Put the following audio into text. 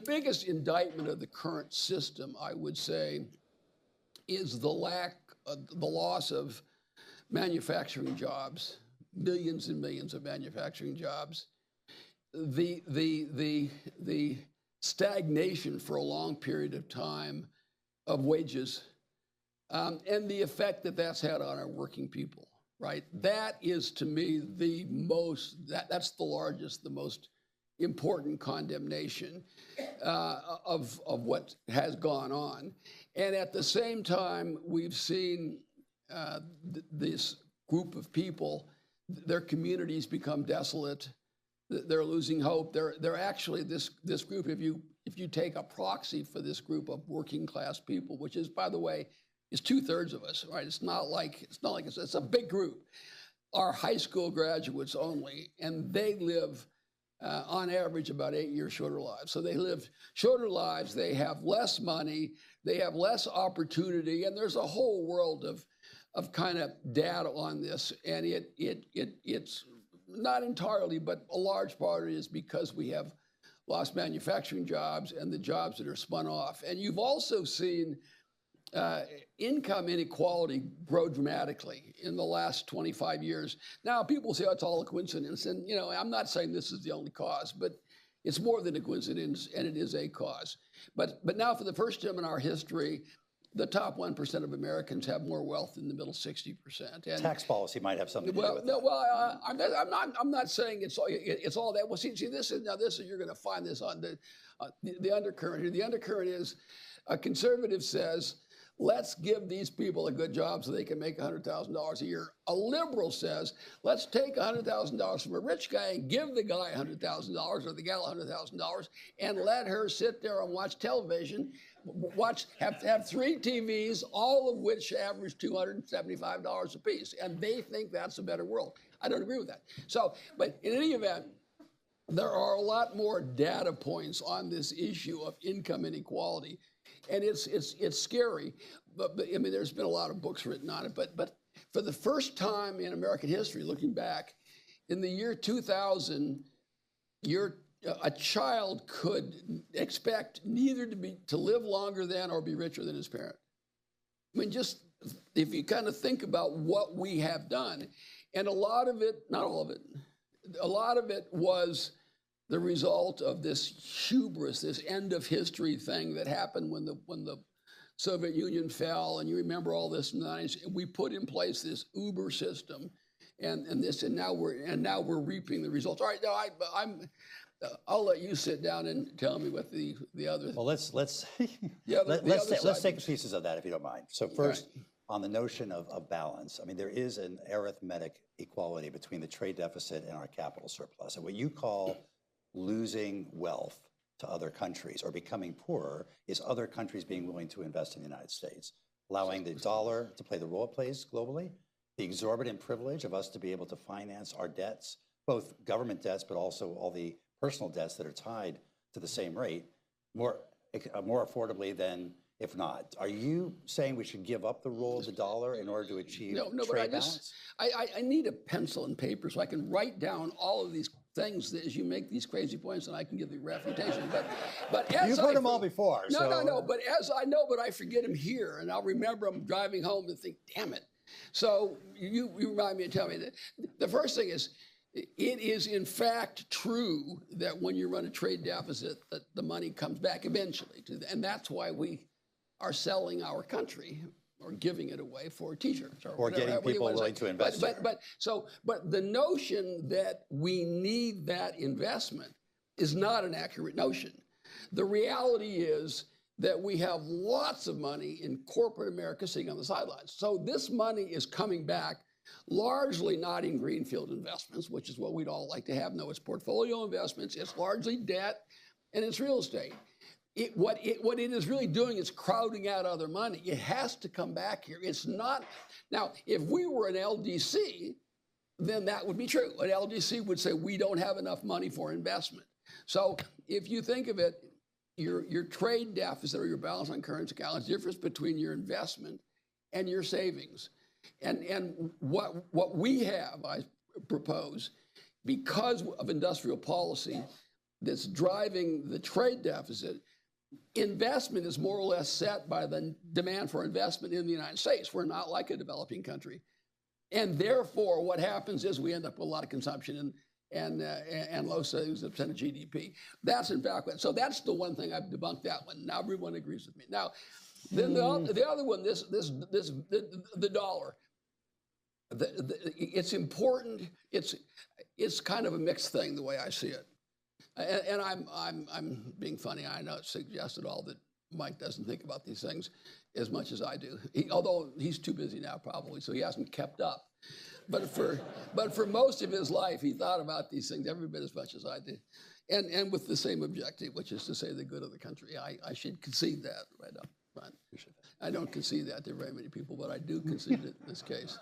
biggest indictment of the current system, I would say, is the loss of manufacturing jobs, millions and millions of manufacturing jobs, the stagnation for a long period of time of wages, and the effect that that's had on our working people, right? That is, to me, that's the largest, the most important condemnation of what has gone on. And at the same time, we've seen this group of people, their communities become desolate. They're losing hope. They're actually this group. If you take a proxy for this group of working class people, which is, by the way, is 2/3 of us, right? It's a big group. Are high school graduates only, and they live on average about 8 years shorter lives. So they live shorter lives. They have less money. They have less opportunity, and there's a whole world of kind of data on this, and it's not entirely, but a large part of it is because we have lost manufacturing jobs and the jobs that are spun off. And you've also seen income inequality grow dramatically in the last 25 years. Now, people say, oh, it's all a coincidence. And, I'm not saying this is the only cause, but it's more than a coincidence, and it is a cause. But now, for the first time in our history, the top 1% of Americans have more wealth than the middle 60%. And tax policy might have something to do with that. Well, I'm not saying it's all that. Well, see, this is you're going to find this on the undercurrent here. The undercurrent is a conservative says, let's give these people a good job so they can make $100,000 a year. A liberal says, let's take $100,000 from a rich guy and give the guy $100,000 or the gal $100,000 and let her sit there and watch television, have 3 TVs, all of which average $275 a piece. And they think that's a better world. I don't agree with that. So, but in any event, there are a lot more data points on this issue of income inequality. And it's scary, but I mean, there's been a lot of books written on it. But for the first time in American history, looking back, in the year 2000, a child could expect neither to live longer than or be richer than his parent. I mean, just if you kind of think about what we have done, and a lot of it, not all of it, a lot of it was the result of this hubris, this end of history thing that happened when the Soviet Union fell, and you remember all this in the 90s. We put in place this Uber system, and now we're reaping the results. All right, now I'll let you sit down and tell me what the other. Well, let's take pieces of that if you don't mind. So first, right, on the notion of balance, I mean, there is an arithmetic equality between the trade deficit and our capital surplus, and what you call losing wealth to other countries or becoming poorer is other countries being willing to invest in the United States, allowing the dollar to play the role it plays globally, the exorbitant privilege of us to be able to finance our debts, both government debts, but also all the personal debts that are tied to the same rate, more affordably than if not. Are you saying we should give up the role of the dollar in order to achieve trade balance? I need a pencil and paper so I can write down all of these things as you make these crazy points, and I can give the refutation. But as you've heard them all before. No. But as I know, but I forget them here, and I'll remember them driving home and think, damn it. So you remind me and tell me that the first thing is, it is in fact true that when you run a trade deficit, that the money comes back eventually, and that's why we are selling our country or giving it away for T-shirts or getting people willing to invest. But the notion that we need that investment is not an accurate notion. The reality is that we have lots of money in corporate America sitting on the sidelines. So this money is coming back largely not in greenfield investments, which is what we'd all like to have. No, it's portfolio investments. It's largely debt, and it's real estate. What it is really doing is crowding out other money. It has to come back here. It's not. Now, if we were an LDC, then that would be true. An LDC would say we don't have enough money for investment. So if you think of it, your trade deficit or your balance on current account is the difference between your investment and your savings. And what we have, I propose, because of industrial policy, that's driving the trade deficit. Investment is more or less set by the demand for investment in the United States. We're not like a developing country. And therefore, what happens is we end up with a lot of consumption and low savings of percent of GDP. That's in fact, so that's the one thing I've debunked that one. Now everyone agrees with me. Now, then the other one, the dollar. It's important. It's kind of a mixed thing the way I see it. And I'm being funny. I know it suggests at all that Mike doesn't think about these things as much as I do. Although he's too busy now, probably, so he hasn't kept up. But for most of his life, he thought about these things every bit as much as I did, and with the same objective, which is to say the good of the country. I should concede that right up front. I don't concede that to very many people, but I do concede it in this case.